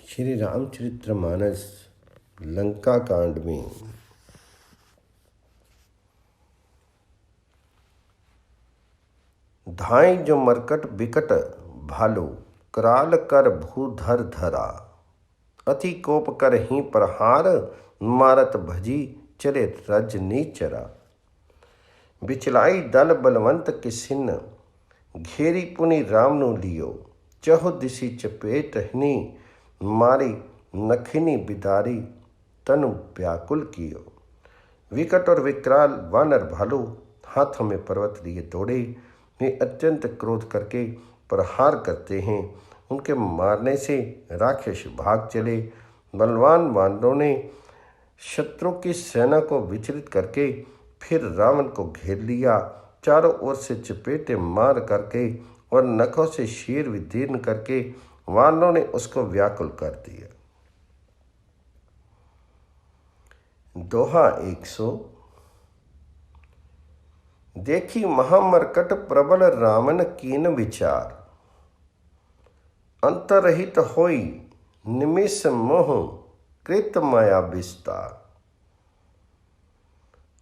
श्री रामचरितमानस लंका कांड में धाई जो मरकट बिकट भालो, कराल कर भूधर धरा। अति कोप कर ही प्रहार, मारत भजी चले रजनीचरा। बिचलाई दल बलवंत किसिन, घेरी पुनि रामनु लियो। चहु दिशि चपेट हनी, मारी नखिनी बिदारी, तनु व्याकुल कियो। विकट और विकराल वानर भालू हाथों में पर्वत लिए दौड़े। वे अत्यंत क्रोध करके प्रहार करते हैं। उनके मारने से राक्षस भाग चले। बलवान वानरों ने शत्रु की सेना को विचलित करके फिर रावण को घेर लिया। चारों ओर से चपेटे मार करके और नखों से शीर विदीर्ण करके वानरों ने उसको व्याकुल कर दिया। दोहा 100। देखी महामरकट प्रबल रावण कीन विचार। अंतरहित होई निमिष मोह, कृत माया विस्तार।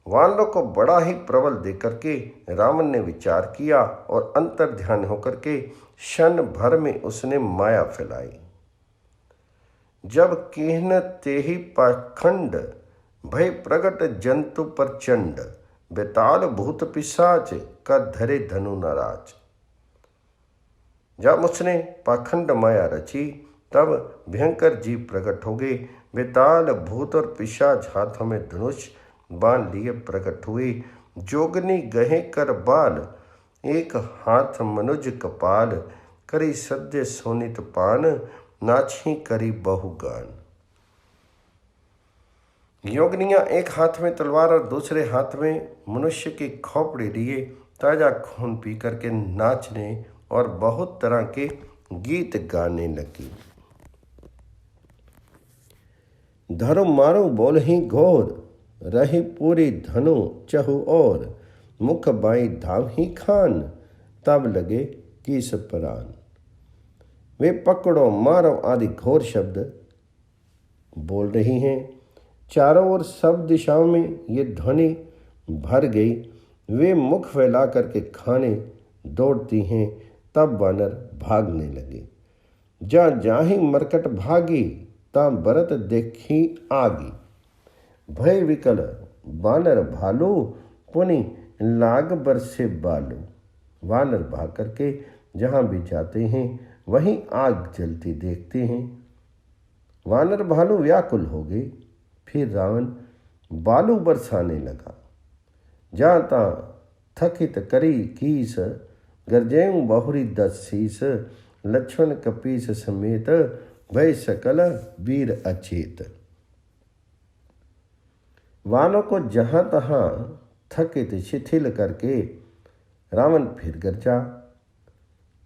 वानरों को बड़ा ही प्रबल देकर के रावण ने विचार किया और अंतर ध्यान होकर के क्षण भर में उसने माया फैलाई। जब किहन तेहि पाखंड, भय प्रगट जंतु प्रचंड। बेताल भूत पिशाच, कर धरे धनु नाराज। जब उसने पाखंड माया रची तब भयंकर जीव प्रकट हो गए। बेताल भूत और पिशाच हाथों में धनुष बाण लिए प्रकट हुए। जोगनी गहे कर बाल, एक हाथ मनुज कपाल। करी सद्य सोनित पान, नाछी करी बहुगान। योगनियाँ एक हाथ में तलवार और दूसरे हाथ में मनुष्य की खोपड़ी लिए ताजा खून पी करके नाचने और बहुत तरह के गीत गाने लगी। धरो मारो बोल ही घोर, रही पूरी धनु चहु और। मुख बाई धाव ही खान, तब लगे कीस प्राण। वे पकड़ो मारो आदि घोर शब्द बोल रही हैं। चारों ओर सब दिशाओं में ये ध्वनि भर गई। वे मुख फैला करके खाने दौड़ती हैं। तब वानर भागने लगे। जहाँ जहाँ ही मरकट भागी, ता भरत देखी आगी। भय विकल वानर भालू, पुनि लाग बरसे बालू। वानर भाग करके जहाँ भी जाते हैं वहीं आग जलती देखते हैं। वानर भालू व्याकुल हो गए। फिर रावण बालू बरसाने लगा। जहाँ तहाँ थकित करी कीस, गरजेऊ बहुरी 10 शीस। लक्ष्मण कपीस समेत, भय सकल वीर अचेत। वानों को जहाँ तहाँ थकित शिथिल करके रावण फिर गरजा।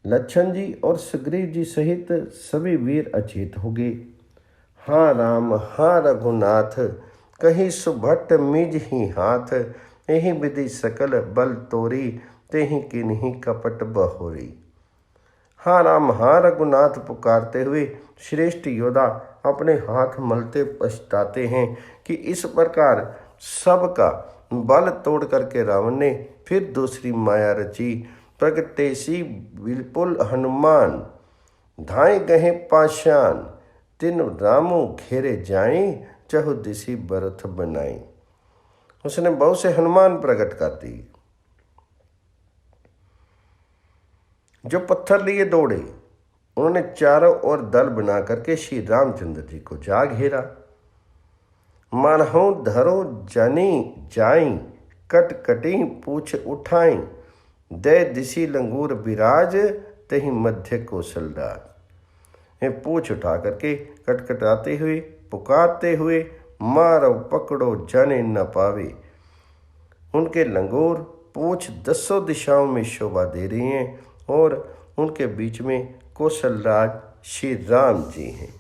लक्ष्मण जी और सुग्रीव जी सहित सभी वीर अचेत हो गए। हाँ राम हाँ रघुनाथ, कहीं सुभट मिज ही हाथ। यही विधि सकल बल तोरी, तेहि किन्हीं कपट बहोरी। हाँ राम हाँ रघुनाथ पुकारते हुए श्रेष्ठ योद्धा अपने हाथ मलते पछताते हैं कि इस प्रकार सबका बल तोड़ करके रावण ने फिर दूसरी माया रची। प्रगटेसी विपुल हनुमान, धाए गहे पाषाण। तिन रामो घेरे जाई, चहु दिशि बरथ बनाई। उसने बहुत से हनुमान प्रकट कर दी जो पत्थर लिए दौड़े। उन्होंने चारों ओर दल बना करके श्री रामचंद्र जी को जा घेरा। मारहु धरो जनी जाई, कट कटी पूछ उठाई। दे दिशि लंगूर विराज, तहि मध्य कौशलराज। पूछ उठा करके कटकटाते हुए पुकारते हुए, मारो पकड़ो जाने न पावे। उनके लंगूर पूछ 10 दिशाओं में शोभा दे रही हैं और उनके बीच में कौशलराज श्री राम जी हैं।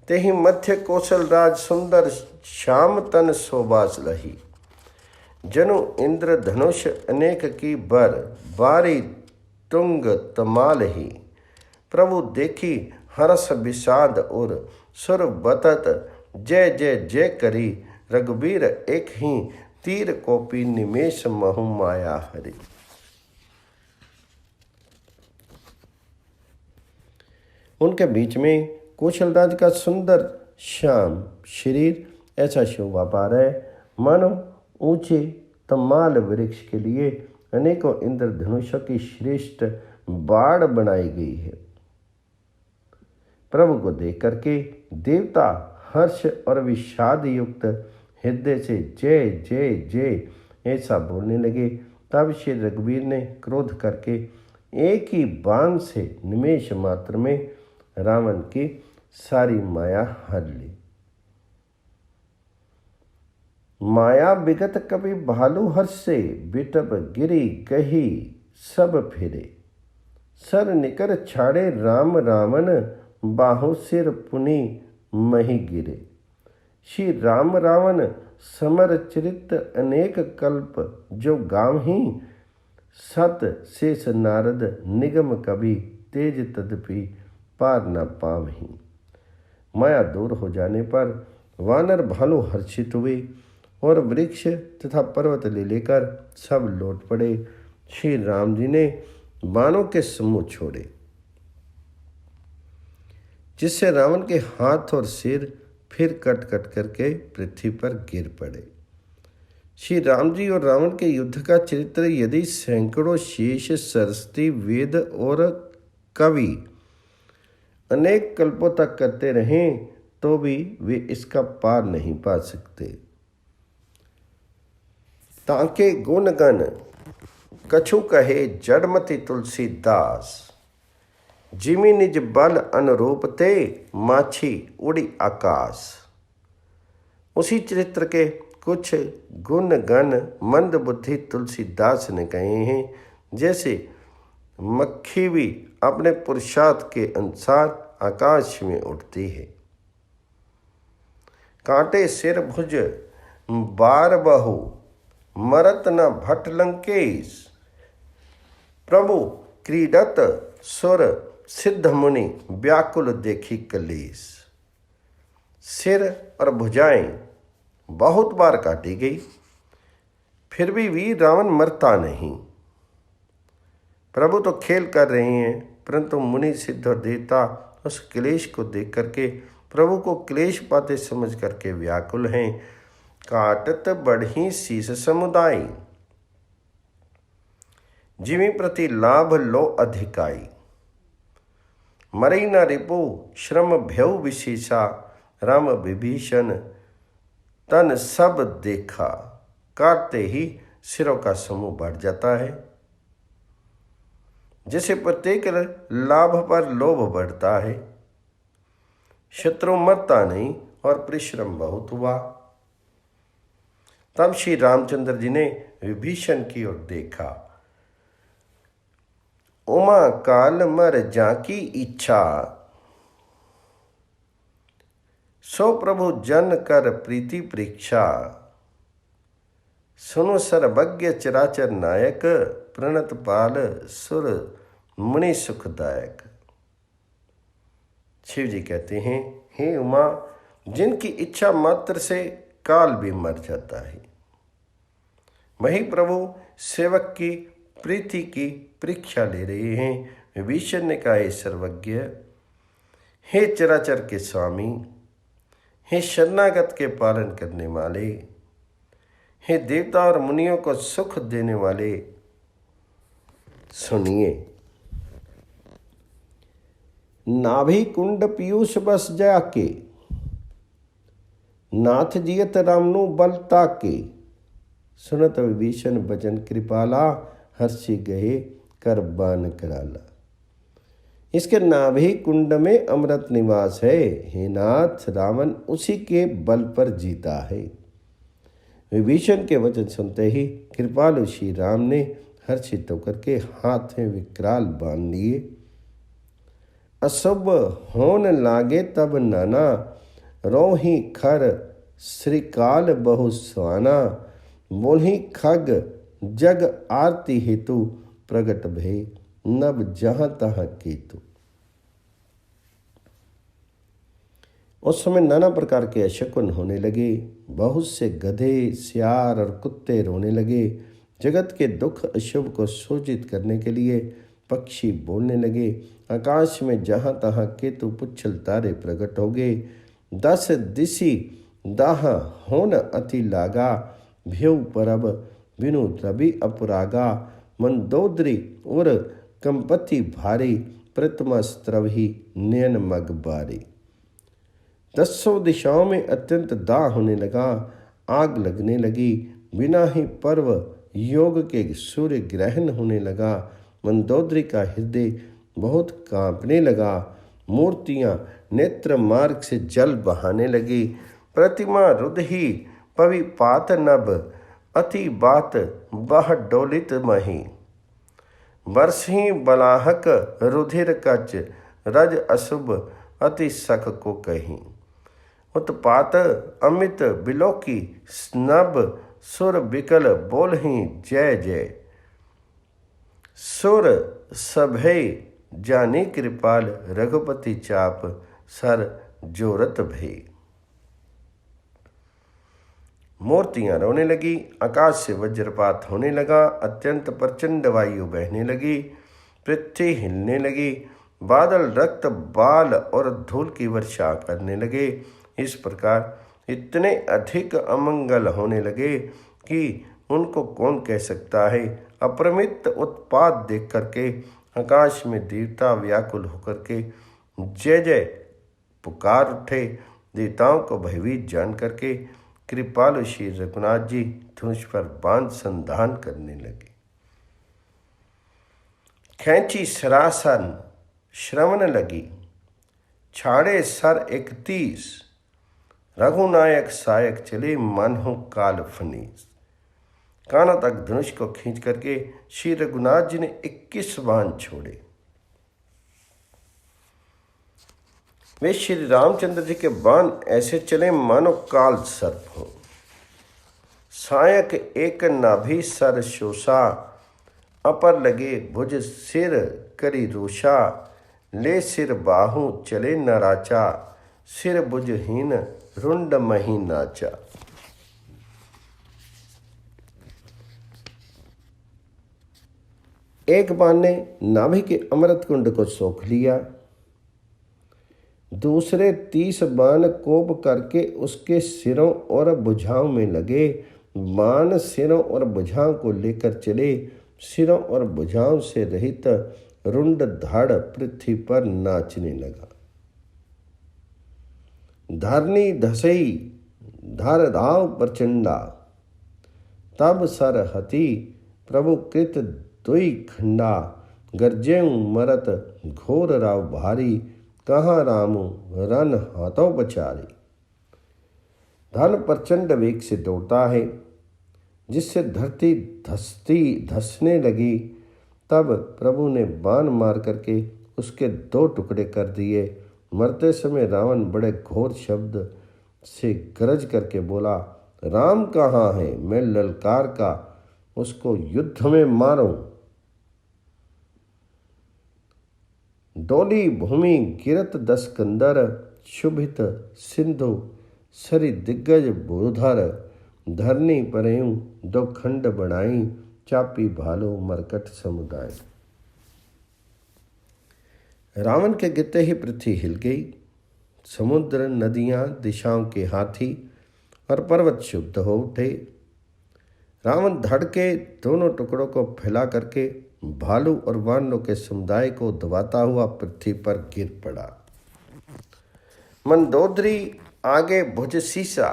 तेहि मध्य कौशलराज, सुंदर श्याम तन शोभास लही। जनु इंद्र धनुष अनेक की बर, बारी तुंग तमाल ही। प्रभु देखी हर्ष विषाद और सुर बतत जय जय जय करी। रघुबीर एक ही तीर कोपी निमेष महु माया हरि। उनके बीच में कौशलराज का सुंदर श्याम शरीर ऐसा शोभा पा रहा है मानो ऊंचे तमाल वृक्ष के लिए अनेकों इंद्रधनुषों की श्रेष्ठ बाड़ बनाई गई है। प्रभु को देख करके देवता हर्ष और विषाद युक्त हृदय से जय जय जय ऐसा बोलने लगे। तब श्री रघुवीर ने क्रोध करके एक ही बाण से निमेष मात्र में रावण की सारी माया हर ली। माया विगत कभी भालू हर्ष से बिटप गिरी कही सब फिरे। सर निकर छाड़े राम रावण बाहु सिर पुनि मही गिरे। श्री राम रावण समर चरित अनेक कल्प जो गावहीं। सत शेष नारद निगम कवि तेज तदपि पार न पावहीं। माया दूर हो जाने पर वानर भालू हर्षित हुए और वृक्ष तथा पर्वत ले लेकर सब लौट पड़े। श्री राम जी ने बाणों के समूह छोड़े जिससे रावण के हाथ और सिर फिर कट कट करके पृथ्वी पर गिर पड़े। श्री राम जी और रावण के युद्ध का चरित्र यदि सैकड़ों शेष सरस्वती वेद और कवि अनेक कल्पों तक करते रहें तो भी वे इसका पार नहीं पा सकते। ताके गुण गण कछु कहे जड़मति तुलसीदास। जिमि निज बल अनुरूप ते माछी उड़ी आकाश। उसी चरित्र के कुछ गुण गण मंद बुद्धि तुलसीदास ने कहे हैं। जैसे मक्खी भी अपने पुरुषार्थ के अनुसार आकाश में उड़ती है। कांटे सिर भुज बार बहु मरत न भट लंकेश। प्रभु क्रीडत सुर सिद्ध मुनि व्याकुल देखी कलेश। सिर और भुजाएं बहुत बार काटी गई फिर भी वीर रावण मरता नहीं। प्रभु तो खेल कर रहे हैं परंतु मुनि सिद्ध और देवता उस क्लेश को देख करके प्रभु को क्लेश पाते समझ करके व्याकुल हैं। काटत बढ़ी शीस समुदाय जिमि प्रति लाभ लो अधिकाई। मरई न रिपु श्रम भयउ विशेषा। राम विभीषण तन सब देखा। काटते ही सिरों का समूह बढ़ जाता है। जैसे प्रत्येक लाभ पर लोभ बढ़ता है। शत्रु मरता नहीं और परिश्रम बहुत हुआ। तब श्री रामचंद्र जी ने विभीषण की ओर देखा। उमा काल मर जाकी इच्छा। सो प्रभु जन कर प्रीति परीक्षा। सुनो सर्वज्ञ चराचर नायक। प्रणत पाल सुर मुनि सुखदायक। शिव जी कहते हैं, हे उमा, जिनकी इच्छा मात्र से काल भी मर जाता है, वही प्रभु सेवक की प्रीति की परीक्षा ले रहे हैं। विभीषण ने कहा, हे सर्वज्ञ, हे चराचर के स्वामी, हे शरणागत के पालन करने वाले, हे देवता और मुनियों को सुख देने वाले, सुनिए। नाभि कुंड पीयूष बस जाके। नाथ जियत रामनु बलता के। सुनत विभीषण बचन कृपाला। हर्षि गए कर बान कराला। इसके नाभि कुंड में अमृत निवास है। हे नाथ, रावण उसी के बल पर जीता है। विभीषण के वचन सुनते ही कृपालु श्री राम ने हर्षित होकर के हाथ में विकराल बांध लिए। अशुभ होन लागे तब नाना। रोहि खर श्रीकाल बहु स्वाना। बोलहि खग जग आरती हेतु। प्रगट भय नभ जहाँ तहाँ केतु। उस समय नाना प्रकार के अशकुन होने लगे। बहुत से गधे, सियार और कुत्ते रोने लगे। जगत के दुख अशुभ को सूचित करने के लिए पक्षी बोलने लगे। आकाश में जहाँ तहाँ केतु पुच्छल तारे प्रकट हो गए। 10 दिशि दाह होन अति लागा। भ्यू परब बिनु रवि अपरागा। मंदोदरी और कंपति भारी। प्रतिमा स्त्रवही नयन मग बारी। 10 दिशाओं में अत्यंत दाह होने लगा। आग लगने लगी। बिना ही पर्व योग के सूर्य ग्रहण होने लगा। मंदोदरी का हृदय बहुत कांपने लगा। मूर्तियां नेत्र मार्ग से जल बहाने लगी। प्रतिमा रुदही पविपात नभ। अति बात बह डोलित मही। बरसही बलाहक रुधिर कच। रज अशुभ अति सख को कहीं। उत्पात अमित बिलोकी स्नब। सुर बिकल बोलही जय जय। सुर सभय जानी कृपाल। रघुपति चाप सर जोरत भई। मूर्तियां रोने लगी। आकाश से वज्रपात होने लगा। अत्यंत प्रचंड वायु बहने लगी। पृथ्वी हिलने लगी। बादल रक्त बाल और धूल की वर्षा करने लगे। इस प्रकार इतने अधिक अमंगल होने लगे कि उनको कौन कह सकता है। अपरिमित उत्पात देख करके आकाश में देवता व्याकुल होकर के जय जय पुकार उठे। देवताओं को भयभीत जान करके कृपालु श्री रघुनाथ जी धनुष पर बाण संधान करने लगे। खैंची सरासन श्रवण लगी। छाड़े सर 31। रघुनायक सायक चले मन हो काल फनीस। कानों तक धनुष को खींच करके श्री रघुनाथ जी ने 21 बाण छोड़े। वे श्री रामचंद्र जी के बाण ऐसे चले मानो काल सर्प हो। सायक एक नाभि सर शोषा। अपर लगे भुज सिर करी रोषा। ले सिर बाहु चले नराचा। सिर भुजहीन रुंड मही नाचा। एक बाण ने नाभि के अमृत कुंड को सोख लिया। दूसरे 30 बाण कोप करके उसके सिरों और भुजाओं में लगे। बाण सिरों और भुजाओं को लेकर चले। सिरों और भुजाओं से रहित रुंड धड़ पृथ्वी पर नाचने लगा। धरनी धसई धारधाव प्रचंडा। तब सर हति प्रभु कृत दुई खंडा। गर्जेऊ मरत घोर राव भारी। कहाँ रामू रन हाथों बचारी। धन प्रचंड वेग से दौड़ता है जिससे धरती धसने लगी। तब प्रभु ने बाण मार करके उसके 2 टुकड़े कर दिए। मरते समय रावण बड़े घोर शब्द से गरज करके बोला, राम कहाँ है? मैं ललकार का उसको युद्ध में मारूं। डोली भूमि गिरत 10 कंदर। शुभित सिंधु सरि दिग्गज बोधर। धरनी परेऊ 2 खंड बनाई। चापी भालो मरकट समुदाय। रावण के गिरते ही पृथ्वी हिल गई। समुद्र, नदियां, दिशाओं के हाथी और पर्वत शुद्ध हो उठे। रावण धड़ के दोनों टुकड़ों को फैला करके भालू और वानरों के समुदाय को दबाता हुआ पृथ्वी पर गिर पड़ा। मंदोदरी आगे भुज सीसा।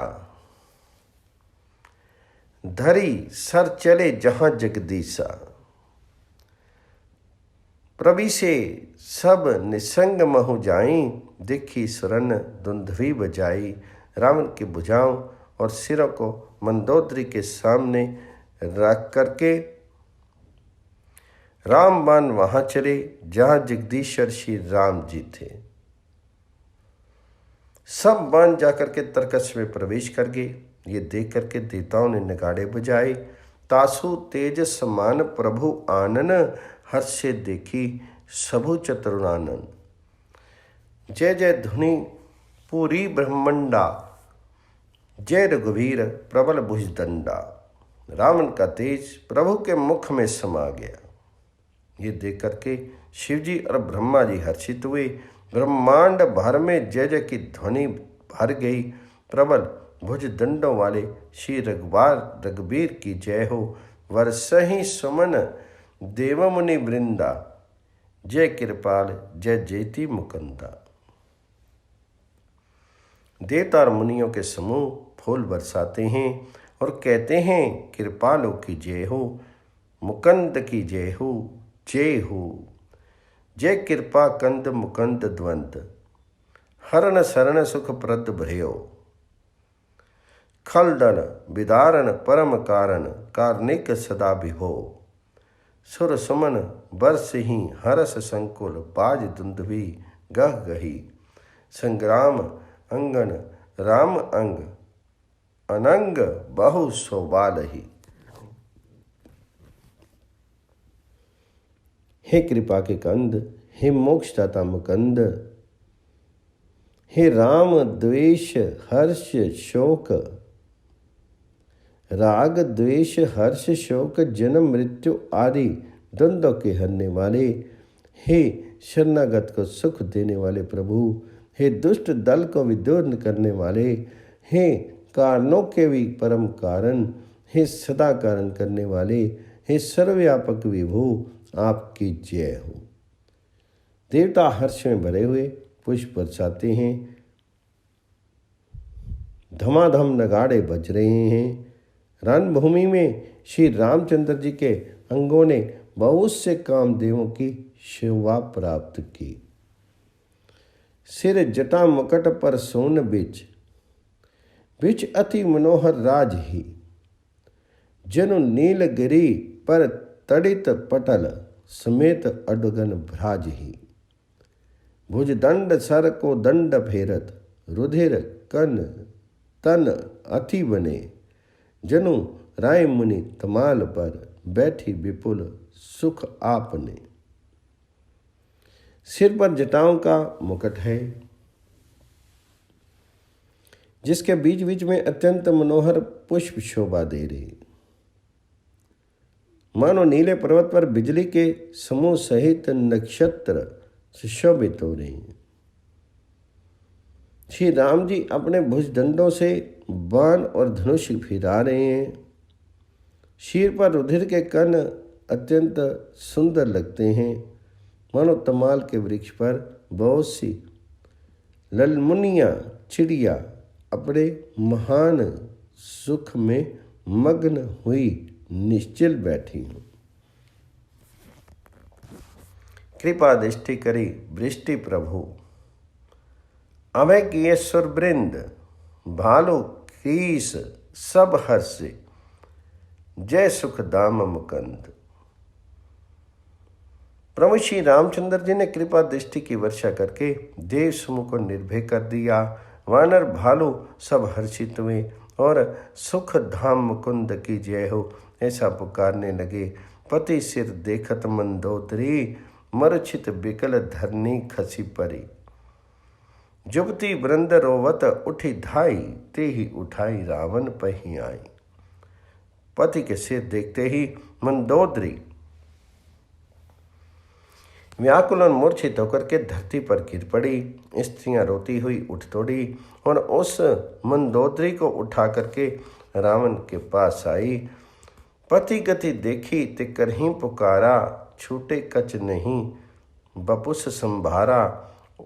धरी सर चले जहां जगदीशा। प्रभि से सब निसंग महु जाई। देखी सुरन धुंधवी बजाई। रावण की भुजाओं और सिरों को मंदोदरी के सामने रख करके राम बाण वहां चले जहां जगदीश्वर श्री राम जी थे। सब बाण जाकर के तरकस में प्रवेश कर गए। ये देख करके देवताओं ने नगाड़े बजाए। तासु तेज समान प्रभु आनन। हर्ष से देखी सबु चतुरानन। जय जय ध्वनि पूरी ब्रह्मंडा, जय रघुवीर प्रबल भुजदंडा। रावण का तेज प्रभु के मुख में समा गया। ये देख करके शिवजी और ब्रह्मा जी हर्षित हुए। ब्रह्मांड भर में जय जय की ध्वनि भर गई। प्रबल भुजदंडों वाले श्री रघुवीर की जय हो। वर्षहि सुमन देवमुनि वृंदा, जय कृपाल जय जयति मुकुंदा। देवता और मुनियों के समूह फूल बरसाते हैं और कहते हैं कृपालु की जय हो, मुकुंद की जय हो, जय हो। जय कृपा कंद मुकुंद द्वंद, हरण शरण सुख प्रद भयो। खलदन विदारण परम कारण, कार्णिक सदा विभो। सुर सुमन बरस ही हरस संकुल, बाज दुंदुभि गह गही। संग्राम अंगन राम अंग, अनंग बहु शोभालहि। हे कृपा के कंद, हे मोक्षदाता मुकुंद, हे राम द्वेष हर्ष शोक, राग द्वेष हर्ष शोक जन्म मृत्यु आदि द्वंद्व के हरने वाले, हे शरणागत को सुख देने वाले प्रभु, हे दुष्ट दल को विद्रोह करने वाले, हे कारणों के भी परम कारण, हे सदा कारण करने वाले, हे सर्वव्यापक विभु, आपकी जय हो। देवता हर्ष में भरे हुए पुष्प बरसाते हैं। धमाधम नगाड़े बज रहे हैं। रणभूमि में श्री रामचंद्र जी के अंगों ने बहुत से कामदेवों की शोभा प्राप्त की। सिर जटा मुकट पर सोन बिच, बिच अति मनोहर राज ही। जनु नीलगिरी पर तड़ित पटल, समेत अडगन भ्राज ही। भुजदंड सर को दंड फेरत, रुधिर कन तन अति बने। जनु राय मुनि तमाल पर, बैठी विपुल सुख आपने। सिर पर जटाओं का मुकुट है, जिसके बीच बीच में अत्यंत मनोहर पुष्प शोभा दे रहे, मानो नीले पर्वत पर बिजली के समूह सहित नक्षत्र सुशोभित हो रहे हैं। श्री राम जी अपने भुजदंडों से बाण और धनुष फिरा रहे हैं। शीर पर रुधिर के कण अत्यंत सुंदर लगते हैं, मानो तमाल के वृक्ष पर बहुत सी ललमुनियाँ चिड़िया अपने महान सुख में मग्न हुई निश्चल बैठी हूँ। कृपा दृष्टि करी वृष्टि प्रभु, अभय किए सुरवृंद। भालू कीस सब हर्षे, जय सुख दाम मुकुंद। प्रभु श्री रामचंद्र जी ने कृपा दृष्टि की वर्षा करके देव समूह को निर्भय कर दिया। वानर भालू सब हर्षित हुए और सुख धाम मुकुंद की जय हो ऐसा पुकारने लगे। पति सिर देखत मंदोदरी, मरछित बिकल धरनी खसी परी। जुबती वृंद रोवत उठी धाई, ते ही उठाई रावण पही आई। पति के सिर देखते ही मंदोदरी व्याकुल और मूर्छित होकर के धरती पर गिर पड़ी। स्त्रियां रोती हुई उठ तोड़ी और उस मंदोदरी को उठा करके रावण के पास आई। पति गति देखी ते करहीं पुकारा, छूटे कच नहीं बपुस संभारा।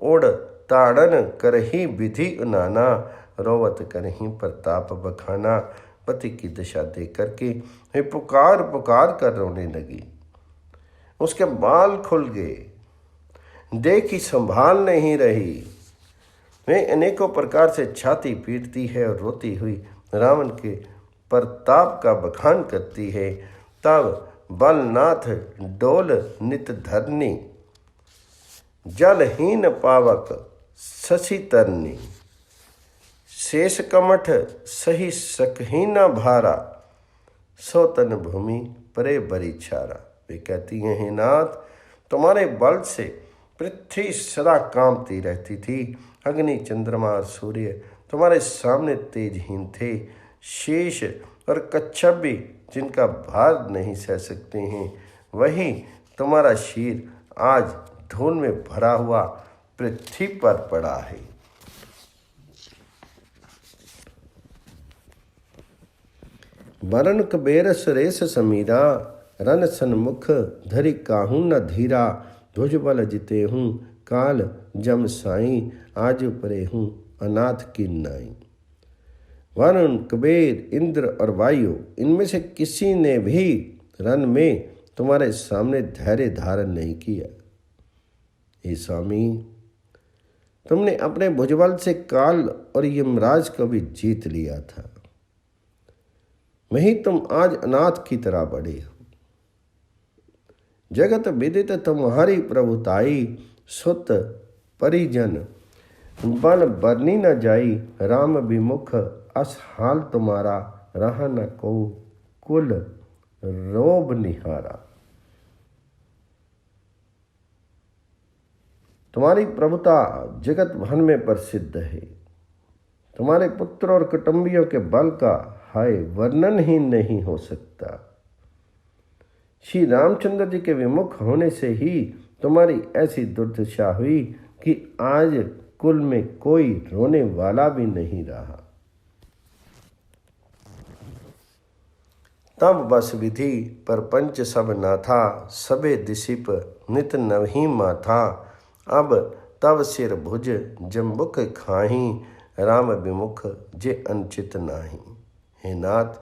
ओढ़ ताड़न करही विधि नाना, रोवत करहीं प्रताप बखाना। पति की दशा देख करके वे पुकार पुकार कर रोने लगी। उसके बाल खुल गए, देखी संभाल नहीं रही। वे अनेकों प्रकार से छाती पीटती है और रोती हुई रावण के प्रताप का बखान करती है। तब बलनाथ डोल नित धरनी, जलहीन पावक शशि तरनी। शेष कमठ सही सकहीना भारा, सोतन भूमि परे बरी छारा। वे कहती हैं, हे नाथ, तुम्हारे बल से पृथ्वी सदा कांपती रहती थी अग्नि, चंद्रमा और सूर्य तुम्हारे सामने तेजहीन थे। शेष और कच्छप भी जिनका भार नहीं सह सकते हैं, वही तुम्हारा शीर आज धूल में भरा हुआ पृथ्वी पर पड़ा है। वरण कबेर सुरेश समीरा, रन सन्मुख धरि काहू न धीरा। भुजबल जिते हूँ काल जम साई, आज परे हूँ अनाथ की नाई। वरुण, कुबेर, इंद्र और वायु, इनमें से किसी ने भी रण में तुम्हारे सामने धैर्य धारण नहीं किया। हे स्वामी, तुमने अपने भुजबल से काल और यमराज को भी जीत लिया था, वहीं तुम आज अनाथ की तरह बड़े हो। जगत विदित तुम्हारी प्रभुताई, सुत परिजन बल बरनी न जाई। राम विमुख अस हाल तुम्हारा, रहा न को कुल रोब निहारा। तुम्हारी प्रभुता जगत भर में प्रसिद्ध है। तुम्हारे पुत्र और कुटुंबियों के बल का हाय वर्णन ही नहीं हो सकता। श्री रामचंद्र जी के विमुख होने से ही तुम्हारी ऐसी दुर्दशा हुई कि आज कुल में कोई रोने वाला भी नहीं रहा। तब बस विधि परपंच सब ना था, सबे दिसिप नित नवही माथा। अब तब सिर भुज जम्बुक खाही, राम विमुख जे अनचित नाही। हे नाथ,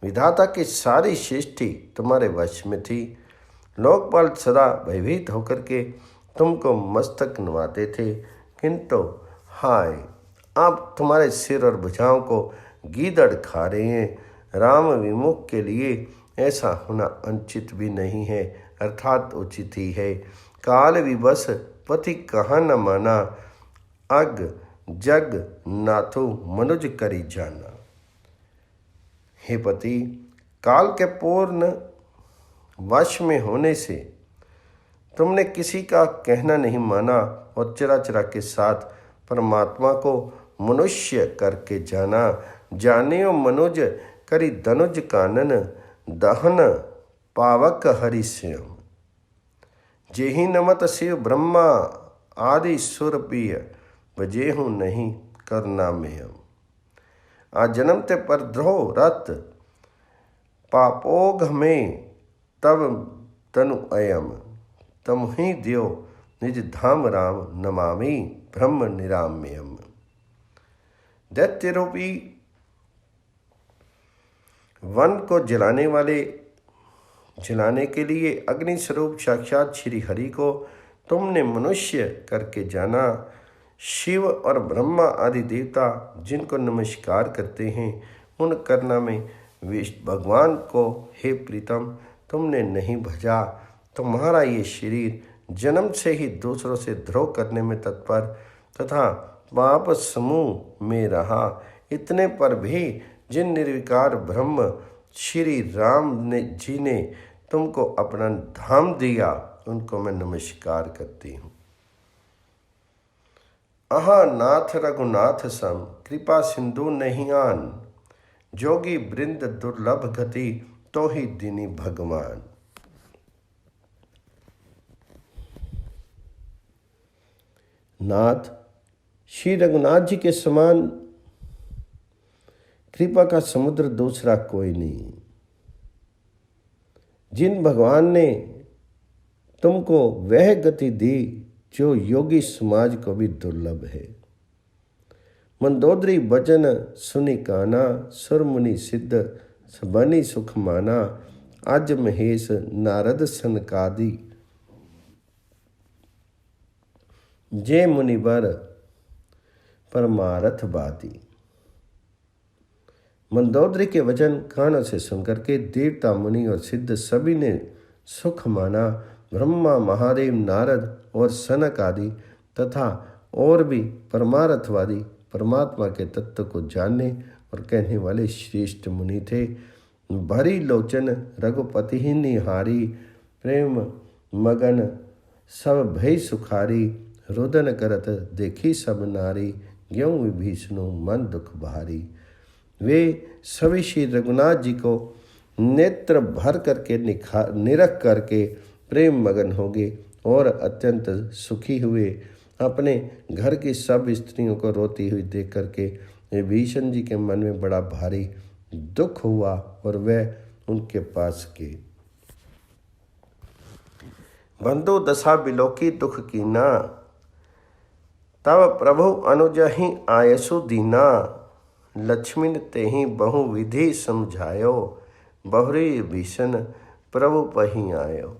विधाता की सारी सृष्टि तुम्हारे वश में थी। लोकपाल सदा भयभीत होकर के तुमको मस्तक नवाते थे, किंतु हाय अब तुम्हारे सिर और भुजाओं को गीदड़ खा रहे हैं। राम विमुख के लिए ऐसा होना अनुचित भी नहीं है, अर्थात उचित ही है। काल विवश पति कहाँ न माना, अग जग नाथो मनुज करी जाना। हे पति, काल के पूर्ण वश में होने से तुमने किसी का कहना नहीं माना और चराचरा के साथ परमात्मा को मनुष्य करके जाना। जानियो मनुज करी धनुज कानन, दहन पावक हरि स्यम। जेहि नमत शिव ब्रह्मा आदि सुर पिय, बजेहु नहीं करना में। आ जन्मते पर द्रोह रत पापोघ में, तब तनु अयम। तम ही दियो निज धाम राम, नमामि ब्रह्म निराम्यम। दैत्य रूपी वन को जलाने के लिए अग्नि स्वरूप साक्षात श्री हरि को तुमने मनुष्य करके जाना। शिव और ब्रह्मा आदि देवता जिनको नमस्कार करते हैं, उन करना में भगवान को हे प्रीतम तुमने नहीं भजा। तुम्हारा ये शरीर जन्म से ही दूसरों से द्रोह करने में तत्पर तथा पाप समूह में रहा। इतने पर भी जिन निर्विकार ब्रह्म श्री राम जी ने तुमको अपना धाम दिया, उनको मैं नमस्कार करती हूँ। अहा नाथ रघुनाथ सम, कृपा सिंधु नहीं आन। जोगी वृंद दुर्लभ गति, तो ही दीनी भगवान। नाथ, श्री रघुनाथ जी के समान कृपा का समुद्र दूसरा कोई नहीं। जिन भगवान ने तुमको वह गति दी जो योगी समाज को भी दुर्लभ है। मंदोदरी वचन सुनि काना, सुर मुनि सिद्ध सबनी सुख माना। आज महेश नारद सनकादि, जे मुनिवर परमारथ बादी। मंदोदरी के वचन कानों से सुनकर के देवता मुनि और सिद्ध सभी ने सुख माना। ब्रह्मा, महादेव, नारद और सनक आदि तथा और भी परमार्थवादी परमात्मा के तत्व को जानने और कहने वाले श्रेष्ठ मुनि थे। भरी लोचन रघुपति ही निहारी, प्रेम मगन सब भय सुखारी। रुदन करत देखी सब नारी, ज्यों विभीषणु मन दुख भारी। वे सभी श्री रघुनाथ जी को नेत्र भर करके निरख करके प्रेम मगन हो गए और अत्यंत सुखी हुए। अपने घर की सब स्त्रियों को रोती हुई देख करके विभीषण जी के मन में बड़ा भारी दुख हुआ और वह उनके पास गए। बंधु दशा बिलोकी दुख कीना, तब प्रभु अनुजहि आयसु दीना। लक्ष्मण तेहि बहु विधि समझायो, बहुरी भीषण प्रभु पही आयो।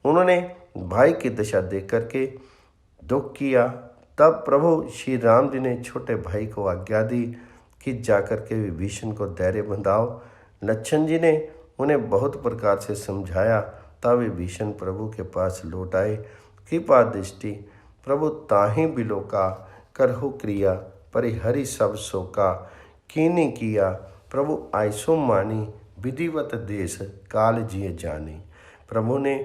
उन्होंने भाई की दशा देख करके दुख किया। तब प्रभु श्री राम जी ने छोटे भाई को आज्ञा दी कि जाकर के विभीषण को धैर्य बंधाओ। लक्ष्मण जी ने उन्हें बहुत प्रकार से समझाया। तब विभीषण प्रभु के पास लौट आए। कृपा दृष्टि प्रभु ताहि बिलोका, करहु क्रिया परिहरि सब शोका। कीनी किया प्रभु आयसो मानी, विधिवत देश काल जिए जानी। प्रभु ने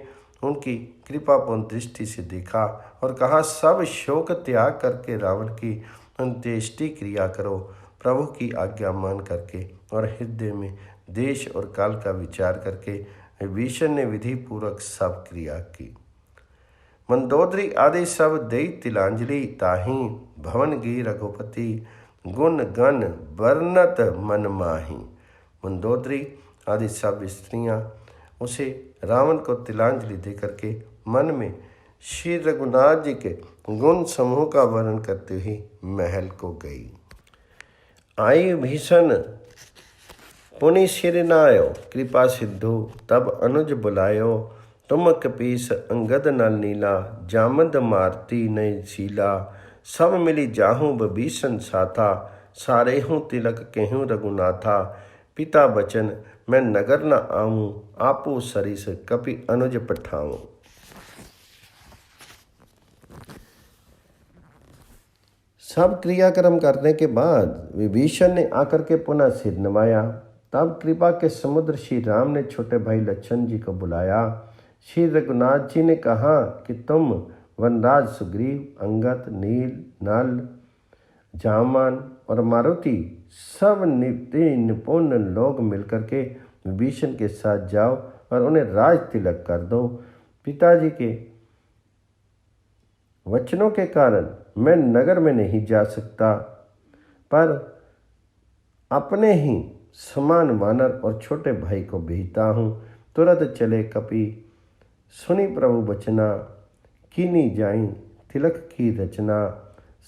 उनकी कृपापूर्ण दृष्टि से देखा और कहा, सब शोक त्याग करके रावण की अंत्येष्टि क्रिया करो। प्रभु की आज्ञा मान करके और हृदय में देश और काल का विचार करके विभीषण ने विधि पूर्वक सब क्रिया की। मंदोदरी आदि सब देई तिलांजलि, ताहि भवन गी रघुपति, गुण गण वर्णत मन माही। मंदोदरी आदि सब स्त्रियां उसे रावण को तिलांजलि दे करके मन में श्री रघुनाथ जी के गुण समूह का वर्णन करते हुए महल को गई। आई भीषण पुनि सिर नायो, कृपा सिद्धू तब अनुज बुलायो। तुम कपीस अंगद नल नीला, जामद मारती नय शीला। सब मिली जाहूँ विभीषण साथा, सारे हूँ तिलक केहूँ रघुनाथा। पिता बचन मैं नगर न आऊँ, आपू सरिस कपि अनुज पठाऊँ। सब क्रियाक्रम करने के बाद विभीषण ने आकर के पुनः सिर नवाया। तब कृपा के समुद्र श्री राम ने छोटे भाई लक्ष्मण जी को बुलाया। श्री रघुनाथ जी ने कहा कि तुम वनराज सुग्रीव, अंगद, नील, नल, जामान और मारुति सब निपुण लोग मिलकर के विभीषण के साथ जाओ और उन्हें राज तिलक कर दो। पिताजी के वचनों के कारण मैं नगर में नहीं जा सकता, पर अपने ही समान वानर और छोटे भाई को भेजता हूँ। तुरंत चले कपि सुनी प्रभु बचना, कीनी जाई तिलक की रचना।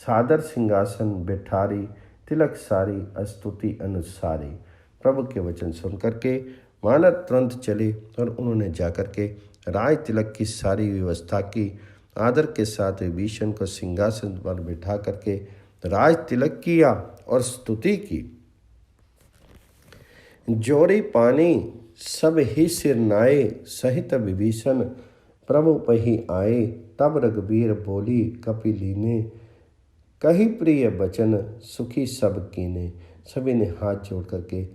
सादर सिंहासन बैठारी, तिलक सारी स्तुति अनुसारी। प्रभु के वचन सुन करके वानर तुरंत चले और उन्होंने जाकर के राज तिलक की सारी व्यवस्था की। आदर के साथ विभीषण को सिंहासन पर बिठा करके राज तिलक किया और स्तुति की। जोरी पानी सब ही सिर नाए, सहित विभीषण प्रभु पही आए। तब रघुबीर बोली कपिलीने, कही प्रिय बचन सुखी सब कीने। सभी ने हाथ जोड़ करके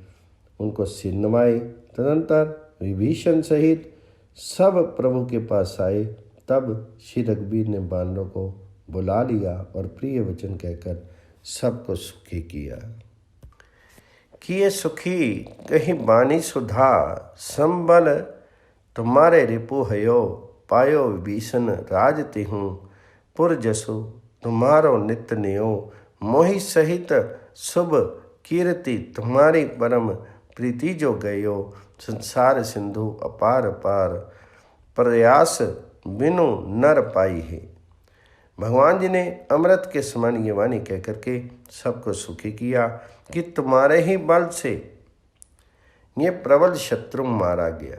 उनको सिर नवाए। तदंतर विभीषण सहित सब प्रभु के पास आए। तब श्री रघुबीर ने बानरों को बुला लिया और प्रिय वचन कहकर सबको सुखी किया। किए सुखी कहीं बानी सुधा, संबल तुम्हारे रिपु हयो। पायो विभीषण राज तिहूँ, पुर जसु तुम्हारो नित्य नियो। मोहि सहित शुभ कीर्ति तुम्हारी परम प्रीति जो गयो। संसार सिंधु अपार पार, प्रयास बिनु नर पाई है। भगवान जी ने अमृत के समान ये वाणी कह करके सबको सुखी किया कि तुम्हारे ही बल से ये प्रबल शत्रु मारा गया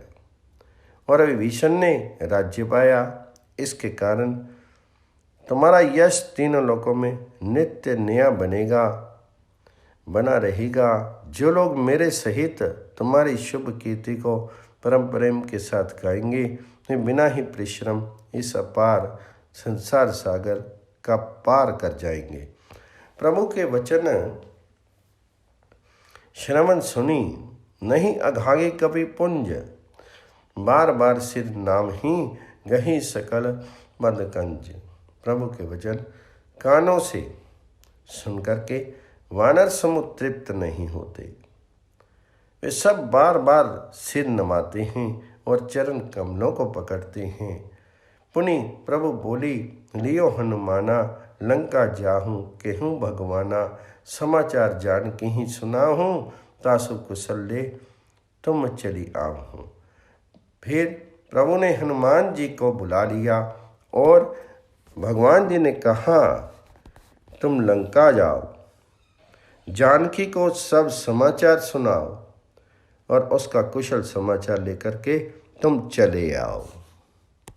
और विभीषण ने राज्य पाया। इसके कारण तुम्हारा यश तीनों लोकों में नित्य नया बना रहेगा। जो लोग मेरे सहित तुम्हारी शुभ कीर्ति को परम प्रेम के साथ गाएंगे, वे बिना ही परिश्रम इस अपार संसार सागर का पार कर जाएंगे। प्रभु के वचन श्रवण सुनी, नहीं अघागे कभी पुंज। बार बार सिर नाम ही गही सकल बंद कंज। प्रभु के वचन कानों से सुन करके वानर समूह तृप्त नहीं होते। वे सब बार बार सिर नमाते हैं और चरण कमलों को पकड़ते हैं। पुनि प्रभु बोली, लियो हनुमाना, लंका जाहूँ केहूँ भगवाना, समाचार जान के ही सुनाहूँ, तासु कुशल तुम चली आहूँ। फिर प्रभु ने हनुमान जी को बुला लिया और भगवान जी ने कहा, तुम लंका जाओ, जानकी को सब समाचार सुनाओ और उसका कुशल समाचार लेकर के तुम चले आओ।